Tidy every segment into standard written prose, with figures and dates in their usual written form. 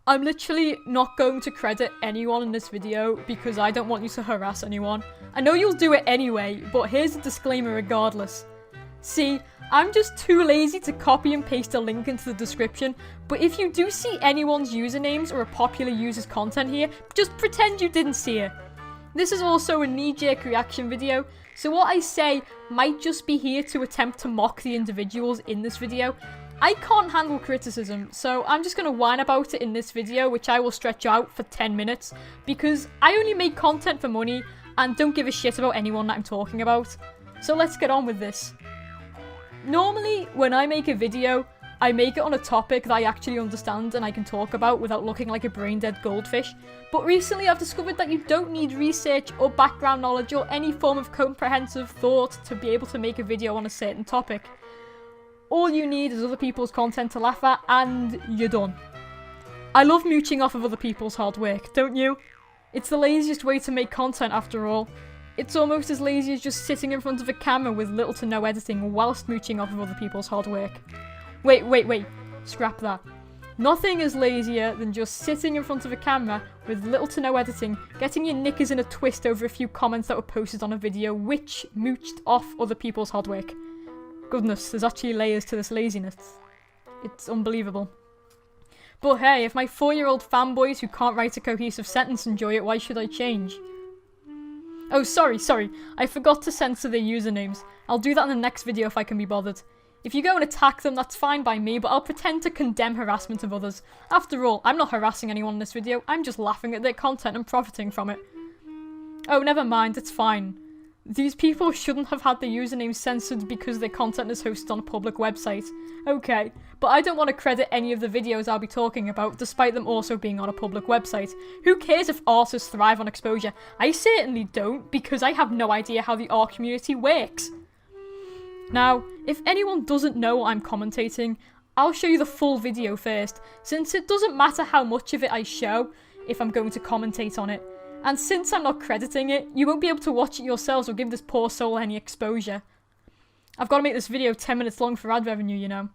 I'm literally not going to credit anyone in this video because I don't want you to harass anyone. I know you'll do it anyway, but here's a disclaimer regardless. See, I'm just too lazy to copy and paste a link into the description, but if you do see anyone's usernames or a popular user's content here, just pretend you didn't see it. This is also a knee-jerk reaction video, so what I say might just be here to attempt to mock the individuals in this video. I can't handle criticism, so I'm just going to whine about it in this video, which I will stretch out for 10 minutes, because I only make content for money and don't give a shit about anyone that I'm talking about. So let's get on with this. Normally, when I make a video, I make it on a topic that I actually understand and I can talk about without looking like a brain-dead goldfish. But recently I've discovered that you don't need research or background knowledge or any form of comprehensive thought to be able to make a video on a certain topic. All you need is other people's content to laugh at, and you're done. I love mooching off of other people's hard work, don't you? It's the laziest way to make content after all. It's almost as lazy as just sitting in front of a camera with little to no editing whilst mooching off of other people's hard work. Wait, scrap that. Nothing is lazier than just sitting in front of a camera with little to no editing, getting your knickers in a twist over a few comments that were posted on a video which mooched off other people's hard work. Goodness, there's actually layers to this laziness. It's unbelievable. But hey, if my 4-year-old fanboys who can't write a cohesive sentence enjoy it, why should I change? Oh, sorry, I forgot to censor their usernames. I'll do that in the next video if I can be bothered. If you go and attack them, that's fine by me, but I'll pretend to condemn harassment of others. After all, I'm not harassing anyone in this video, I'm just laughing at their content and profiting from it. Oh, never mind, it's fine. These people shouldn't have had their usernames censored because their content is hosted on a public website. Okay, but I don't want to credit any of the videos I'll be talking about, despite them also being on a public website. Who cares if artists thrive on exposure? I certainly don't, because I have no idea how the art community works. Now, if anyone doesn't know what I'm commentating, I'll show you the full video first, since it doesn't matter how much of it I show if I'm going to commentate on it. And since I'm not crediting it, you won't be able to watch it yourselves or give this poor soul any exposure. I've got to make this video 10 minutes long for ad revenue, you know.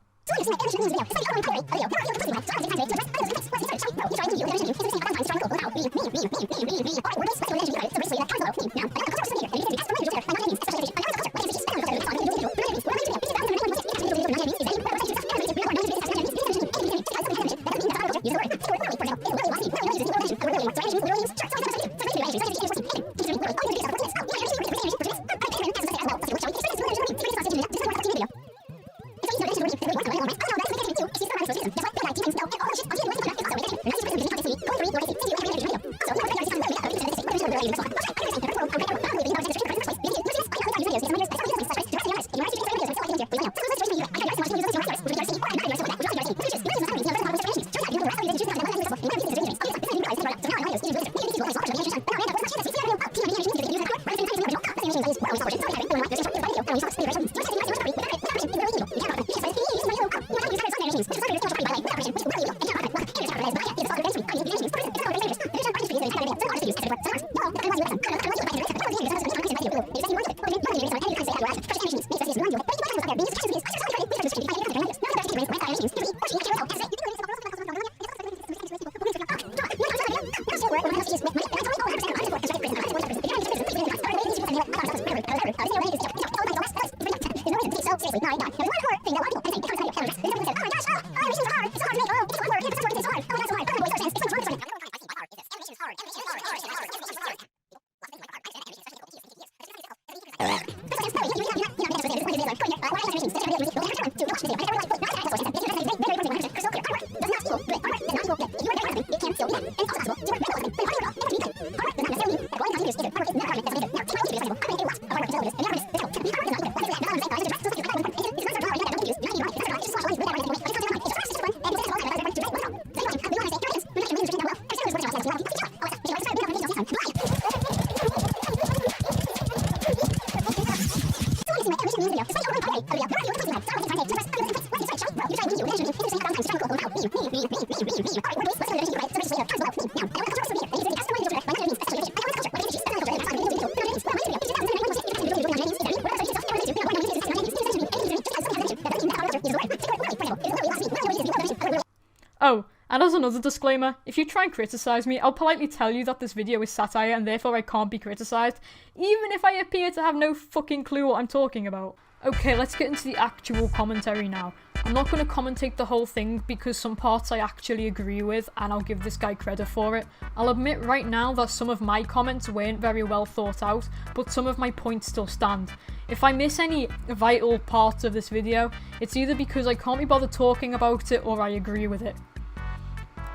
Oh, And as another disclaimer, if you try and criticise me, I'll politely tell you that this video is satire and therefore I can't be criticised, even if I appear to have no fucking clue what I'm talking about. Okay, let's get into the actual commentary now. I'm not going to commentate the whole thing because some parts I actually agree with and I'll give this guy credit for it. I'll admit right now that some of my comments weren't very well thought out, but some of my points still stand. If I miss any vital parts of this video, it's either because I can't be bothered talking about it or I agree with it.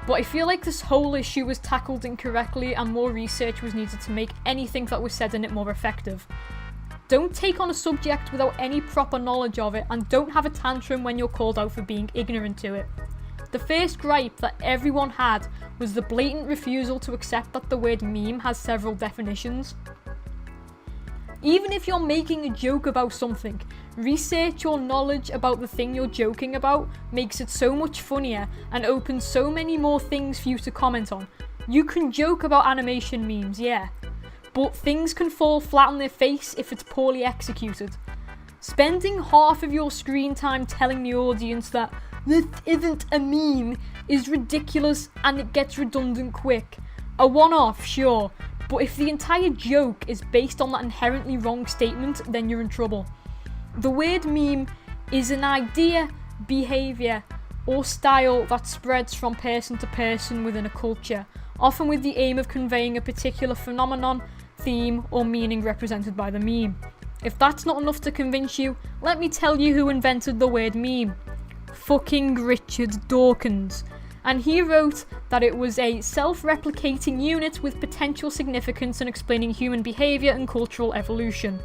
But I feel like this whole issue was tackled incorrectly and more research was needed to make anything that was said in it more effective. Don't take on a subject without any proper knowledge of it, and don't have a tantrum when you're called out for being ignorant to it. The first gripe that everyone had was the blatant refusal to accept that the word meme has several definitions. Even if you're making a joke about something, research or knowledge about the thing you're joking about makes it so much funnier and opens so many more things for you to comment on. You can joke about animation memes, yeah, but things can fall flat on their face if it's poorly executed. Spending half of your screen time telling the audience that this isn't a meme is ridiculous and it gets redundant quick. A one-off, sure, but if the entire joke is based on that inherently wrong statement, then you're in trouble. The word meme is an idea, behaviour, or style that spreads from person to person within a culture, often with the aim of conveying a particular phenomenon, theme, or meaning represented by the meme. If that's not enough to convince you, let me tell you who invented the word meme. Fucking Richard Dawkins. And he wrote that it was a self-replicating unit with potential significance in explaining human behaviour and cultural evolution.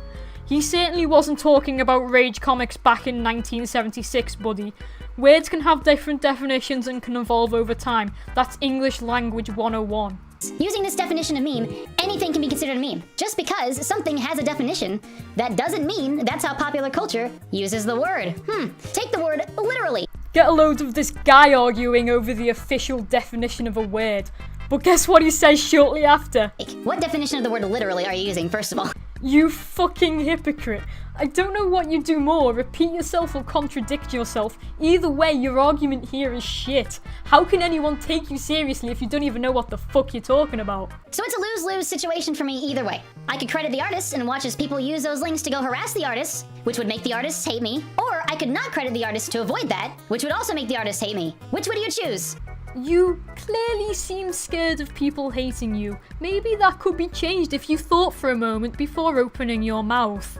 He certainly wasn't talking about Rage Comics back in 1976, buddy. Words can have different definitions and can evolve over time. That's English Language 101. Using this definition of meme, anything can be considered a meme. Just because something has a definition, that doesn't mean that's how popular culture uses the word. Take the word literally. Get a load of this guy arguing over the official definition of a word. But guess what he says shortly after? What definition of the word literally are you using, first of all? You fucking hypocrite. I don't know what you do more, repeat yourself or contradict yourself. Either way, your argument here is shit. How can anyone take you seriously if you don't even know what the fuck you're talking about? So it's a lose-lose situation for me either way. I could credit the artists and watch as people use those links to go harass the artists, which would make the artists hate me, or I could not credit the artists to avoid that, which would also make the artists hate me. Which would you choose? You clearly seem scared of people hating you. Maybe that could be changed if you thought for a moment before opening your mouth.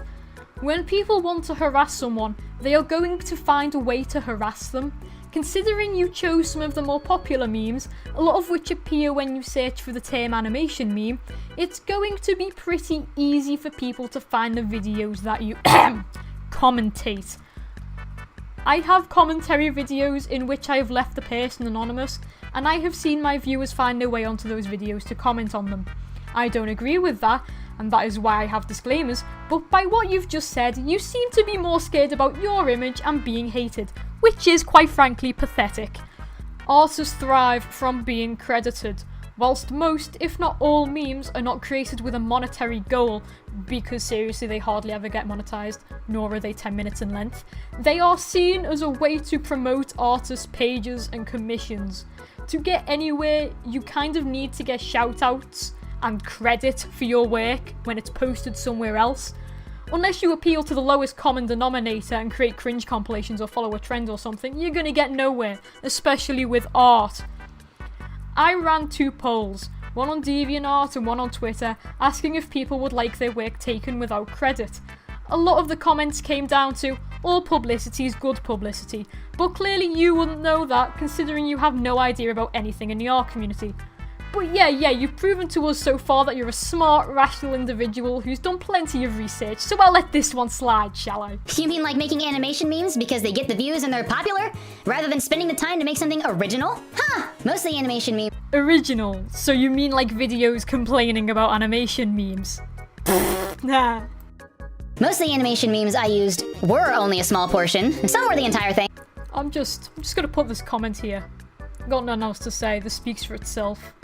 When people want to harass someone, they are going to find a way to harass them. Considering you chose some of the more popular memes, a lot of which appear when you search for the term animation meme, it's going to be pretty easy for people to find the videos that you commentate. I have commentary videos in which I have left the person anonymous, and I have seen my viewers find their way onto those videos to comment on them. I don't agree with that, and that is why I have disclaimers, but by what you've just said, you seem to be more scared about your image and being hated, which is quite frankly pathetic. Artists thrive from being credited, whilst most, if not all, memes are not created with a monetary goal, because seriously they hardly ever get monetized, nor are they 10 minutes in length. They are seen as a way to promote artists' pages and commissions. To get anywhere, you kind of need to get shout-outs and credit for your work when it's posted somewhere else. Unless you appeal to the lowest common denominator and create cringe compilations or follow a trend or something, you're gonna get nowhere, especially with art. I ran 2 polls, one on DeviantArt and one on Twitter, asking if people would like their work taken without credit. A lot of the comments came down to, all publicity is good publicity, but clearly you wouldn't know that considering you have no idea about anything in the art community. But yeah, you've proven to us so far that you're a smart, rational individual who's done plenty of research, so I'll let this one slide, shall I? You mean like making animation memes because they get the views and they're popular, rather than spending the time to make something original? Mostly animation memes. Original? So you mean like videos complaining about animation memes? Nah. Mostly animation memes I used were only a small portion. Some were the entire thing. I'm just gonna put this comment here. Got nothing else to say, this speaks for itself.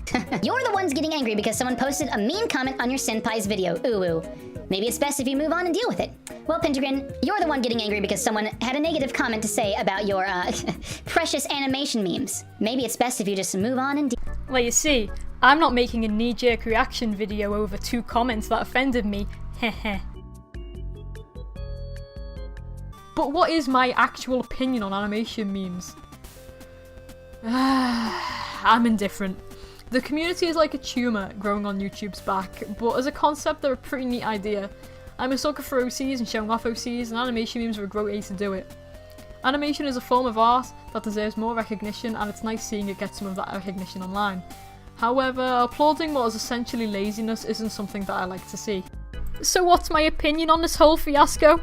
You're the ones getting angry because someone posted a mean comment on your Senpai's video. Ooh ooh. Maybe it's best if you move on and deal with it. Well, Pentagrin, you're the one getting angry because someone had a negative comment to say about your, precious animation memes. Maybe it's best if you just move on and deal. Well, you see, I'm not making a knee-jerk reaction video over 2 comments that offended me. Heh. But what is my actual opinion on animation memes? I'm indifferent. The community is like a tumour growing on YouTube's back, but as a concept they're a pretty neat idea. I'm a sucker for OCs and showing off OCs, and animation memes are a great way to do it. Animation is a form of art that deserves more recognition, and it's nice seeing it get some of that recognition online. However, applauding what is essentially laziness isn't something that I like to see. So what's my opinion on this whole fiasco?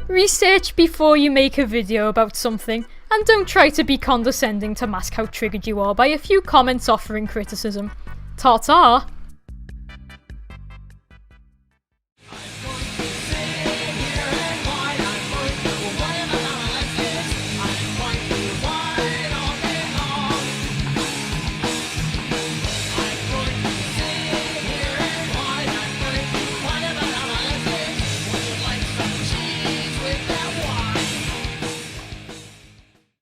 Research before you make a video about something, and don't try to be condescending to mask how triggered you are by a few comments offering criticism. Ta-ta!